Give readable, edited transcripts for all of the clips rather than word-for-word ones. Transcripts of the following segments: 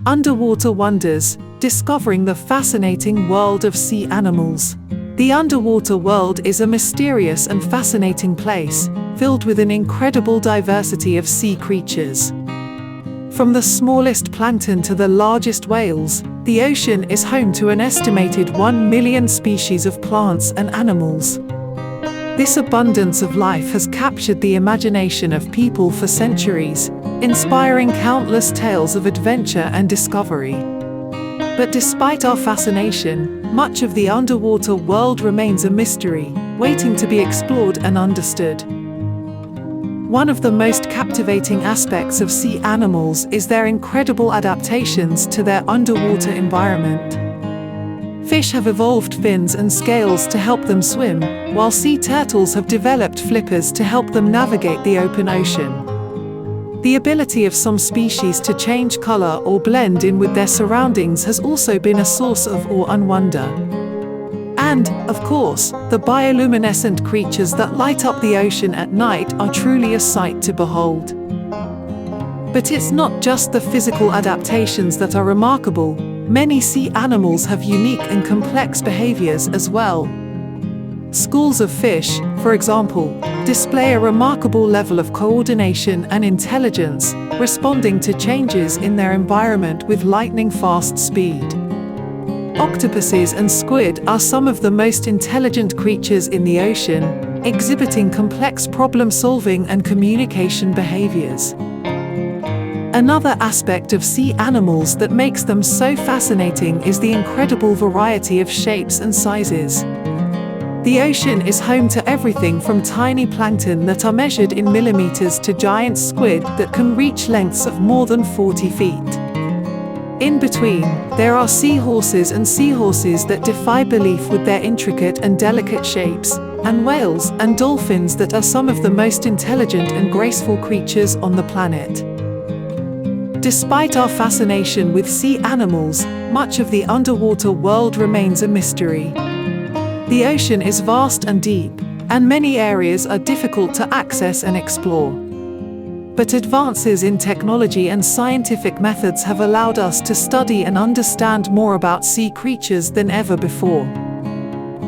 Underwater Wonders: Discovering the Fascinating World of Sea Animals. The underwater world is a mysterious and fascinating place, filled with an incredible diversity of sea creatures. From the smallest plankton to the largest whales, the ocean is home to an estimated 1 million species of plants and animals. This abundance of life has captured the imagination of people for centuries, inspiring countless tales of adventure and discovery. But despite our fascination, much of the underwater world remains a mystery, waiting to be explored and understood. One of the most captivating aspects of sea animals is their incredible adaptations to their underwater environment. Fish have evolved fins and scales to help them swim, while sea turtles have developed flippers to help them navigate the open ocean. The ability of some species to change color or blend in with their surroundings has also been a source of awe and wonder. And, of course, the bioluminescent creatures that light up the ocean at night are truly a sight to behold. But it's not just the physical adaptations that are remarkable. Many sea animals have unique and complex behaviors as well. Schools of fish, for example, display a remarkable level of coordination and intelligence, responding to changes in their environment with lightning-fast speed. Octopuses and squid are some of the most intelligent creatures in the ocean, exhibiting complex problem-solving and communication behaviors. Another aspect of sea animals that makes them so fascinating is the incredible variety of shapes and sizes. The ocean is home to everything from tiny plankton that are measured in millimeters to giant squid that can reach lengths of more than 40 feet. In between, there are seahorses and seahorses that defy belief with their intricate and delicate shapes, and whales and dolphins that are some of the most intelligent and graceful creatures on the planet. Despite our fascination with sea animals, much of the underwater world remains a mystery. The ocean is vast and deep, and many areas are difficult to access and explore. But advances in technology and scientific methods have allowed us to study and understand more about sea creatures than ever before.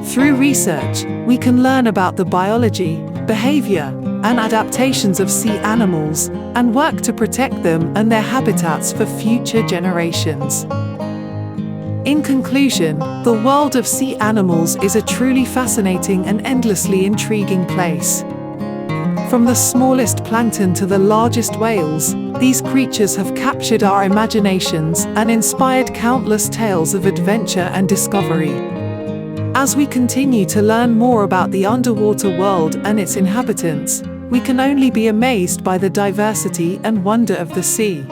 Through research, we can learn about the biology, behavior, and adaptations of sea animals, and work to protect them and their habitats for future generations. In conclusion, the world of sea animals is a truly fascinating and endlessly intriguing place. From the smallest plankton to the largest whales, these creatures have captured our imaginations and inspired countless tales of adventure and discovery. As we continue to learn more about the underwater world and its inhabitants, we can only be amazed by the diversity and wonder of the sea.